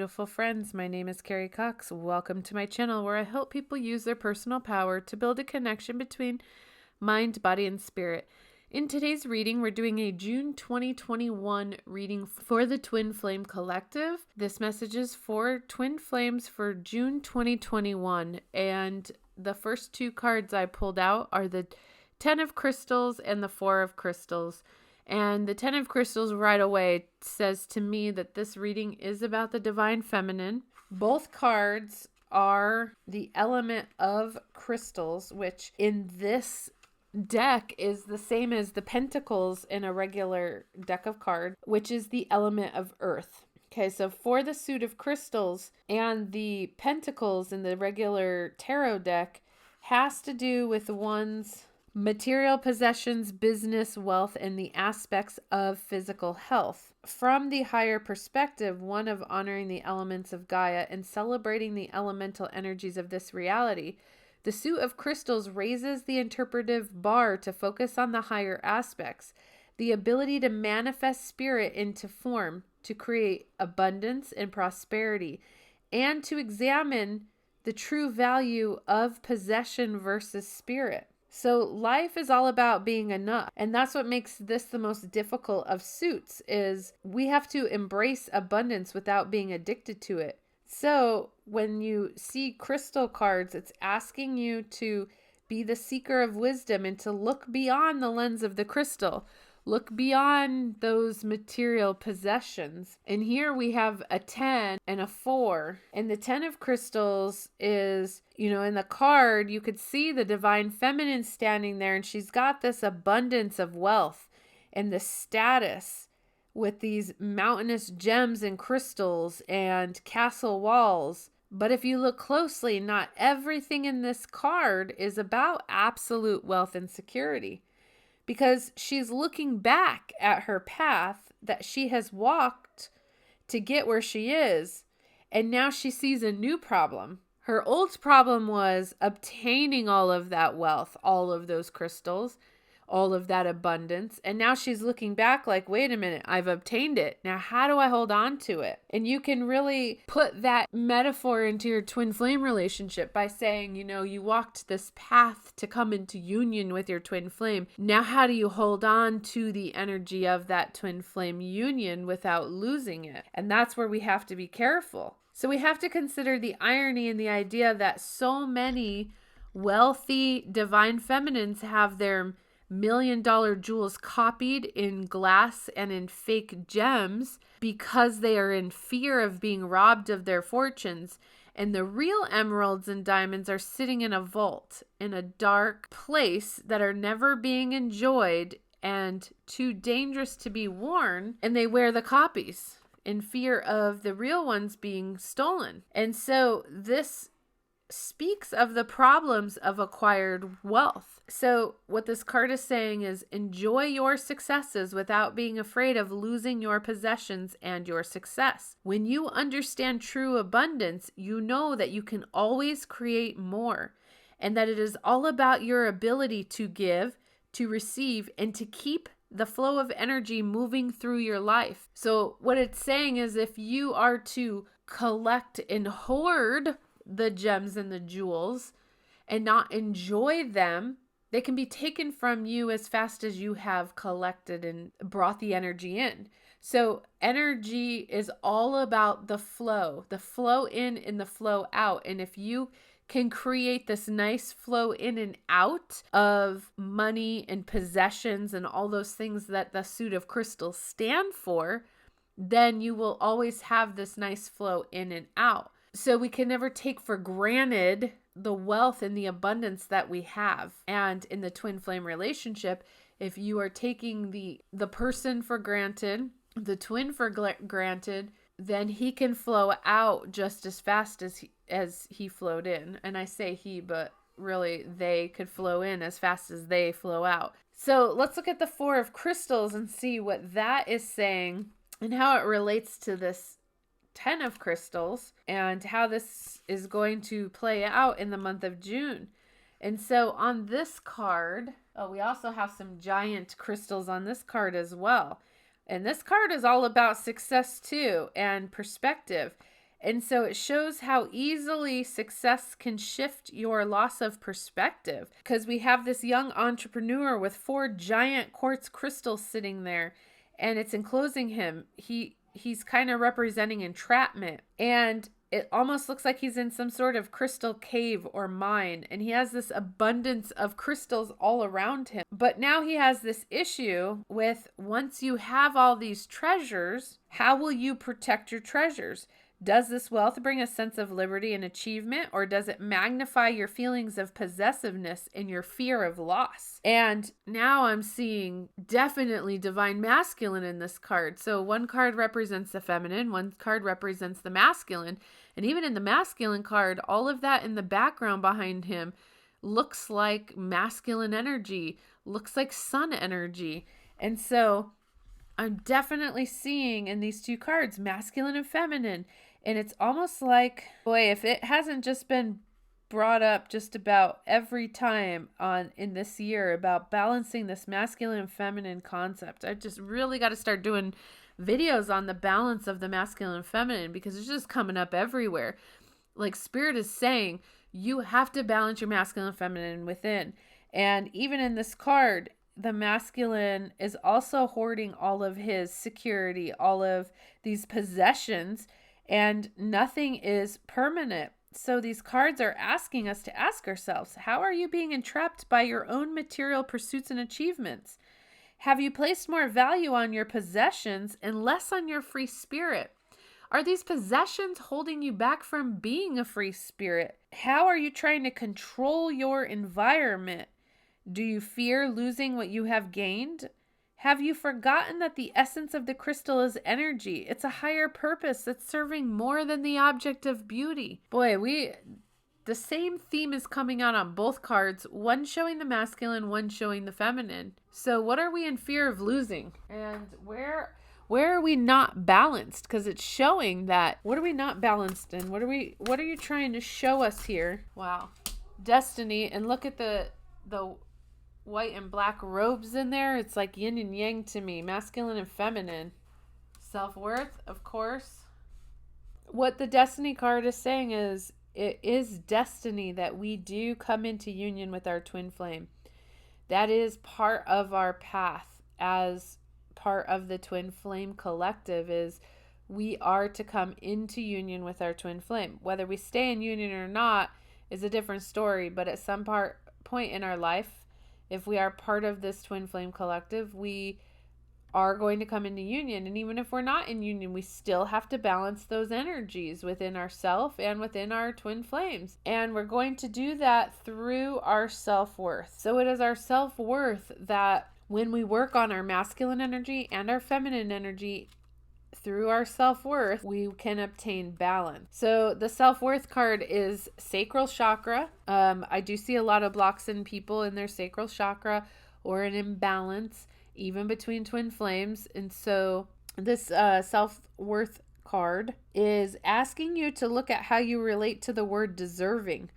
beautiful friends. My name is Carrie Cox. Welcome to my channel where I help people use their personal power to build a connection between mind, body, and spirit. In today's reading, we're doing a June 2021 reading for the Twin Flame Collective. This message is for Twin Flames for June 2021, and the first two cards I pulled out are the 10 of Crystals and the 4 of Crystals. And the 10 of Crystals right away says to me that this reading is about the Divine Feminine. Both cards are the element of crystals, which in this deck is the same as the Pentacles in a regular deck of cards, which is the element of earth. Okay, so for the suit of crystals and the Pentacles in the regular tarot deck has to do with one's material possessions, business, wealth, and the aspects of physical health. From the higher perspective, one of honoring the elements of Gaia and celebrating the elemental energies of this reality, the suit of crystals raises the interpretive bar to focus on the higher aspects, the ability to manifest spirit into form, to create abundance and prosperity, and to examine the true value of possession versus spirit. So life is all about being enough. And that's what makes this the most difficult of suits, is we have to embrace abundance without being addicted to it. So when you see crystal cards, it's asking you to be the seeker of wisdom and to look beyond the lens of the crystal. Look beyond those material possessions. And here we have a 10 and a 4. And the 10 of crystals is, in the card, you could see the Divine Feminine standing there, and she's got this abundance of wealth and the status with these mountainous gems and crystals and castle walls. But if you look closely, not everything in this card is about absolute wealth and security. Because she's looking back at her path that she has walked to get where she is, and now she sees a new problem. Her old problem was obtaining all of that wealth, all of those crystals, all of that abundance, and now she's looking back like, wait a minute, I've obtained it. Now how do I hold on to it? And you can really put that metaphor into your twin flame relationship by saying, you walked this path to come into union with your twin flame. Now how do you hold on to the energy of that twin flame union without losing it? And that's where we have to be careful. So we have to consider the irony in the idea that so many wealthy divine feminines have their $1 million jewels copied in glass and in fake gems because they are in fear of being robbed of their fortunes. And the real emeralds and diamonds are sitting in a vault in a dark place that are never being enjoyed and too dangerous to be worn. And they wear the copies in fear of the real ones being stolen. And so this speaks of the problems of acquired wealth. So what this card is saying is enjoy your successes without being afraid of losing your possessions and your success. When you understand true abundance, you know that you can always create more, and that it is all about your ability to give, to receive, and to keep the flow of energy moving through your life. So what it's saying is if you are to collect and hoard the gems and the jewels and not enjoy them, they can be taken from you as fast as you have collected and brought the energy in. So energy is all about the flow in and the flow out. And if you can create this nice flow in and out of money and possessions and all those things that the suit of crystals stand for, then you will always have this nice flow in and out. So we can never take for granted the wealth and the abundance that we have. And in the twin flame relationship, if you are taking the person for granted, the twin for granted, then he can flow out just as fast as he flowed in. And I say he, but really they could flow in as fast as they flow out. So let's look at the 4 of crystals and see what that is saying and how it relates to this 10 of crystals and how this is going to play out in the month of June. And so on this card, we also have some giant crystals on this card as well. And this card is all about success too and perspective. And so it shows how easily success can shift your loss of perspective, because we have this young entrepreneur with 4 giant quartz crystals sitting there, and it's enclosing him. He's kind of representing entrapment, and it almost looks like he's in some sort of crystal cave or mine, and he has this abundance of crystals all around him. But now he has this issue with, once you have all these treasures, how will you protect your treasures? Does this wealth bring a sense of liberty and achievement, or does it magnify your feelings of possessiveness and your fear of loss? And now I'm seeing definitely divine masculine in this card. So one card represents the feminine, one card represents the masculine. And even in the masculine card, all of that in the background behind him looks like masculine energy, looks like sun energy. And so I'm definitely seeing in these 2 cards, masculine and feminine. And it's almost like, boy, if it hasn't just been brought up just about every time in this year about balancing this masculine and feminine concept, I just really got to start doing videos on the balance of the masculine and feminine, because it's just coming up everywhere. Like Spirit is saying, you have to balance your masculine and feminine within. And even in this card, the masculine is also hoarding all of his security, all of these possessions, and nothing is permanent. So these cards are asking us to ask ourselves, how are you being entrapped by your own material pursuits and achievements? Have you placed more value on your possessions and less on your free spirit? Are these possessions holding you back from being a free spirit? How are you trying to control your environment? Do you fear losing what you have gained? Have you forgotten that the essence of the crystal is energy? It's a higher purpose that's serving more than the object of beauty. Boy, the same theme is coming out on both cards, one showing the masculine, one showing the feminine. So what are we in fear of losing? And where are we not balanced? Because it's showing that, what are we not balanced in? What are you trying to show us here? Wow. Destiny. And look at the white and black robes in there. It's like yin and yang to me, masculine and feminine. Self-worth, of course. What the Destiny card is saying is, it is destiny that we do come into union with our twin flame. That is part of our path as part of the twin flame collective, is we are to come into union with our twin flame. Whether we stay in union or not is a different story, but at some point in our life, if we are part of this twin flame collective, we are going to come into union. And even if we're not in union, we still have to balance those energies within ourself and within our twin flames. And we're going to do that through our self-worth. So it is our self-worth that when we work on our masculine energy and our feminine energy through our self-worth, we can obtain balance. So the self-worth card is sacral chakra. I do see a lot of blocks in people in their sacral chakra, or an imbalance even between twin flames. And so this self-worth card is asking you to look at how you relate to the word deserving.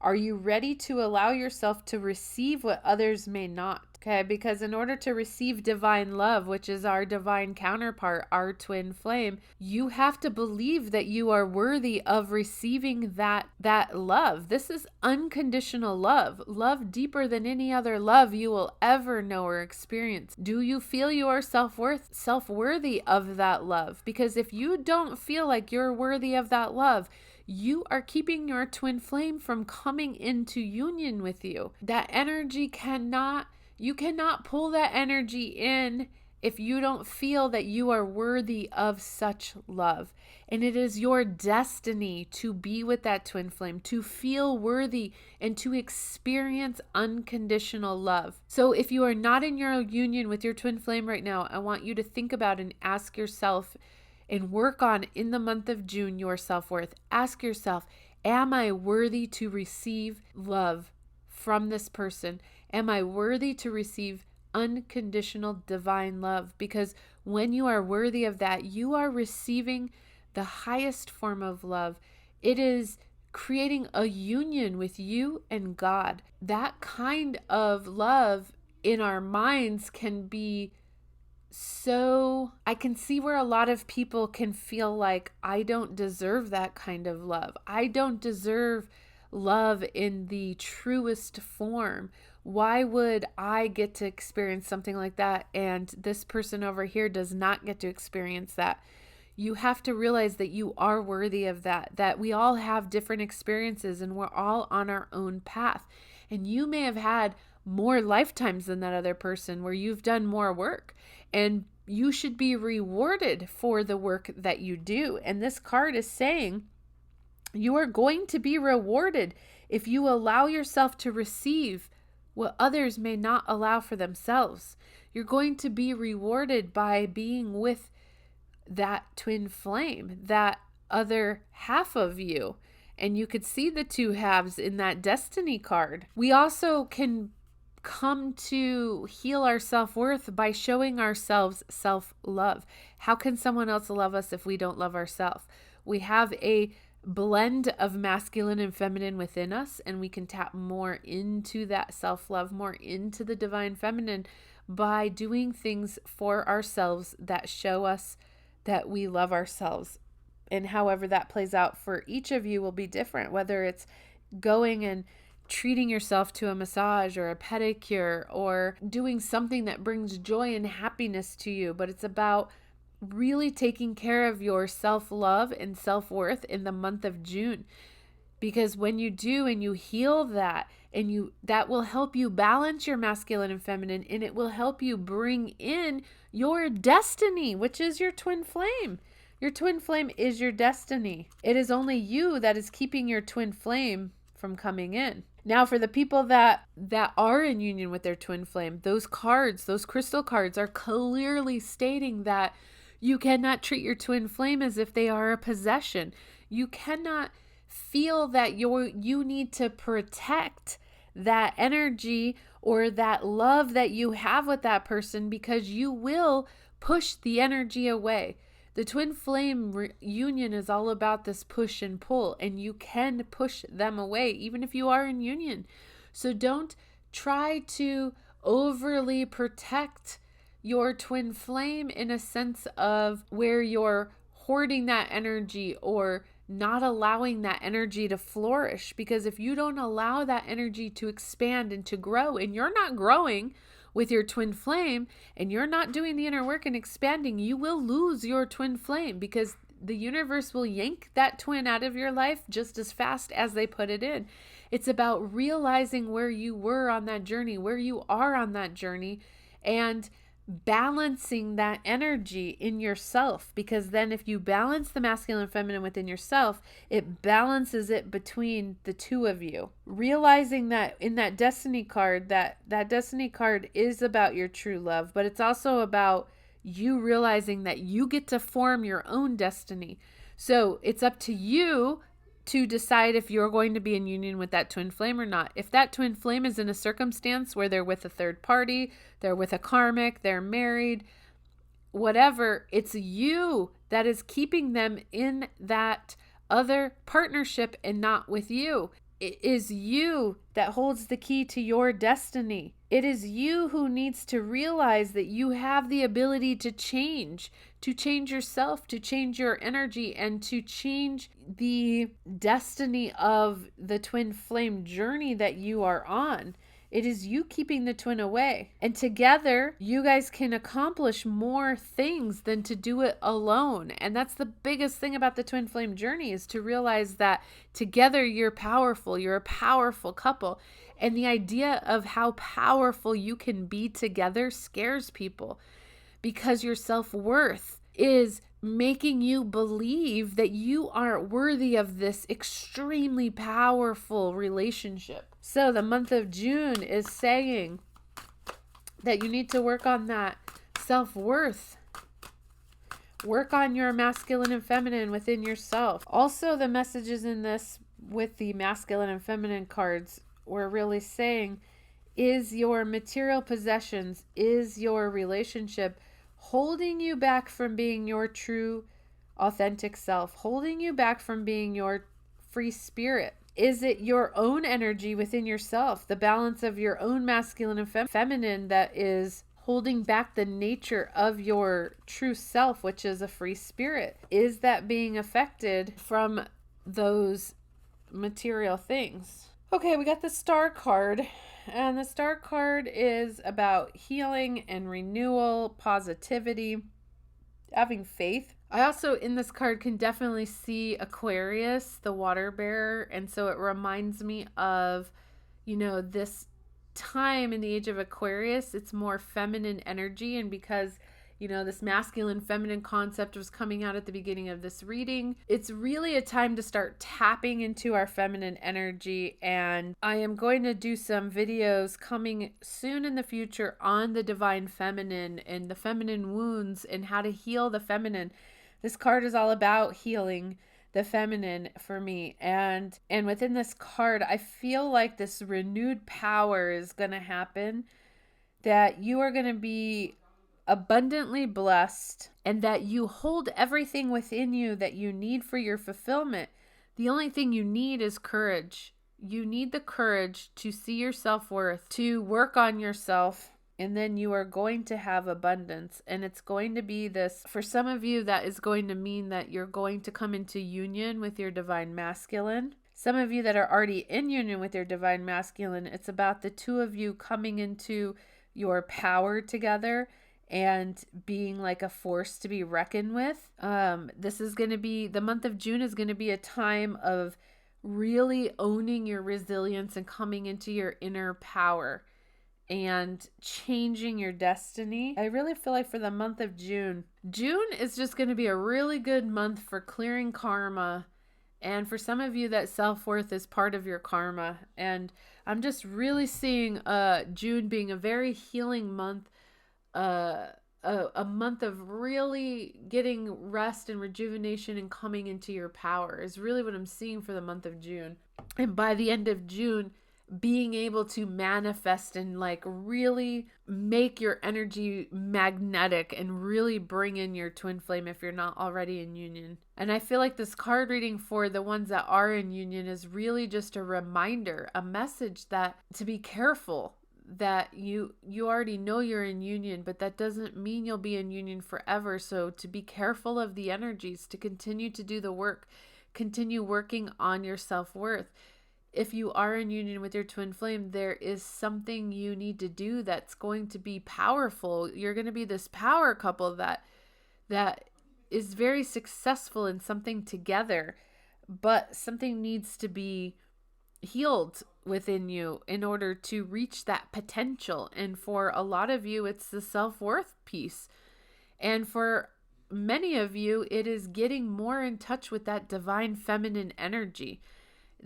Are you ready to allow yourself to receive what others may not? Okay, because in order to receive divine love, which is our divine counterpart, our twin flame, you have to believe that you are worthy of receiving that love. This is unconditional love deeper than any other love you will ever know or experience. Do you feel you are self-worthy of that love? Because if you don't feel like you're worthy of that love, you are keeping your twin flame from coming into union with you. That energy you cannot pull that energy in if you don't feel that you are worthy of such love. And it is your destiny to be with that twin flame, to feel worthy and to experience unconditional love. So if you are not in your union with your twin flame right now, I want you to think about and ask yourself and work on, in the month of June, your self-worth. Ask yourself, am I worthy to receive love from this person? Am I worthy to receive unconditional divine love? Because when you are worthy of that, you are receiving the highest form of love. It is creating a union with you and God. That kind of love in our minds can be so I can see where a lot of people can feel like, I don't deserve that kind of love. I don't deserve love in the truest form. Why would I get to experience something like that and this person over here does not get to experience that? You have to realize that you are worthy of that we all have different experiences and we're all on our own path. And you may have had more lifetimes than that other person where you've done more work, and you should be rewarded for the work that you do. And this card is saying you are going to be rewarded if you allow yourself to receive what others may not allow for themselves. You're going to be rewarded by being with that twin flame, that other half of you. And you could see the two halves in that destiny card. We also can come to heal our self-worth by showing ourselves self-love. How can someone else love us if we don't love ourselves? We have a blend of masculine and feminine within us, and we can tap more into that self-love, more into the divine feminine by doing things for ourselves that show us that we love ourselves. And however that plays out for each of you will be different, whether it's going and treating yourself to a massage or a pedicure or doing something that brings joy and happiness to you. But it's about really taking care of your self-love and self-worth in the month of June. Because when you do and you heal that, and that will help you balance your masculine and feminine, and it will help you bring in your destiny, which is your twin flame. Your twin flame is your destiny. It is only you that is keeping your twin flame from coming in. Now, for the people that are in union with their twin flame, those cards, those crystal cards are clearly stating that you cannot treat your twin flame as if they are a possession. You cannot feel that you need to protect that energy or that love that you have with that person, because you will push the energy away. The twin flame union is all about this push and pull, and you can push them away even if you are in union. So don't try to overly protect your twin flame in a sense of where you're hoarding that energy or not allowing that energy to flourish. Because if you don't allow that energy to expand and to grow, and you're not growing with your twin flame and you're not doing the inner work and expanding, you will lose your twin flame, because the universe will yank that twin out of your life just as fast as they put it in. It's about realizing where you were on that journey, where you are on that journey, and balancing that energy in yourself. Because then if you balance the masculine and feminine within yourself, it balances it between the two of you. Realizing that in that destiny card, that destiny card is about your true love, but it's also about you realizing that you get to form your own destiny. So it's up to you to decide if you're going to be in union with that twin flame or not. If that twin flame is in a circumstance where they're with a third party, they're with a karmic, they're married, whatever, it's you that is keeping them in that other partnership and not with you. It is you that holds the key to your destiny. It is you who needs to realize that you have the ability to change yourself, to change your energy, and to change the destiny of the twin flame journey that you are on. It is you keeping the twin away. And together, you guys can accomplish more things than to do it alone. And that's the biggest thing about the twin flame journey, is to realize that together you're powerful. You're a powerful couple. And the idea of how powerful you can be together scares people, because your self-worth is making you believe that you aren't worthy of this extremely powerful relationship. So the month of June is saying that you need to work on that self-worth. Work on your masculine and feminine within yourself. Also, the messages in this with the masculine and feminine cards were really saying, is your material possessions, is your relationship holding you back from being your true, authentic self, holding you back from being your free spirit? Is it your own energy within yourself, the balance of your own masculine and feminine, that is holding back the nature of your true self, which is a free spirit? Is that being affected from those material things? Okay, we got the Star card, and the Star card is about healing and renewal, positivity, having faith. I also, in this card, can definitely see Aquarius, the water bearer, and so it reminds me of, this time in the age of Aquarius. It's more feminine energy, and because this masculine feminine concept was coming out at the beginning of this reading, it's really a time to start tapping into our feminine energy. And I am going to do some videos coming soon in the future on the divine feminine and the feminine wounds and how to heal the feminine. This card is all about healing the feminine for me, and within this card I feel like this renewed power is going to happen, that you are going to be abundantly blessed, and that you hold everything within you that you need for your fulfillment. The only thing you need is courage. You need the courage to see your self-worth, to work on yourself, and then you are going to have abundance. And it's going to be this, for some of you, that is going to mean that you're going to come into union with your divine masculine. Some of you that are already in union with your divine masculine, it's about the two of you coming into your power together and being like a force to be reckoned with. This is going to be, the month of June is going to be a time of really owning your resilience and coming into your inner power and changing your destiny. I really feel like for the month of June is just going to be a really good month for clearing karma. And for some of you, that self-worth is part of your karma. And I'm just really seeing June being a very healing month, a month of really getting rest and rejuvenation and coming into your power is really what I'm seeing for the month of June. And by the end of June, being able to manifest and like really make your energy magnetic and really bring in your twin flame if you're not already in union. And I feel like this card reading for the ones that are in union is really just a reminder, a message that to be careful, that you already know you're in union, but that doesn't mean you'll be in union forever. So to be careful of the energies, to continue to do the work, continue working on your self-worth. If you are in union with your twin flame, there is something you need to do that's going to be powerful. You're going to be this power couple that is very successful in something together, but something needs to be healed within you in order to reach that potential. And for a lot of you, it's the self-worth piece. And for many of you, it is getting more in touch with that divine feminine energy.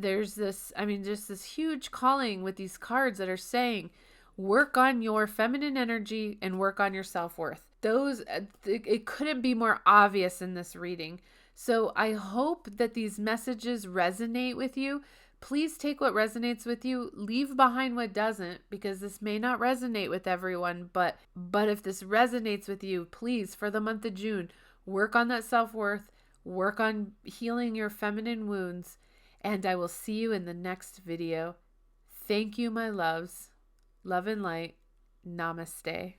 There's this, just this huge calling with these cards that are saying, work on your feminine energy and work on your self-worth. It couldn't be more obvious in this reading. So I hope that these messages resonate with you. Please take what resonates with you, leave behind what doesn't, because this may not resonate with everyone, but if this resonates with you, please, for the month of June, work on that self-worth, work on healing your feminine wounds, and I will see you in the next video. Thank you, my loves. Love and light. Namaste.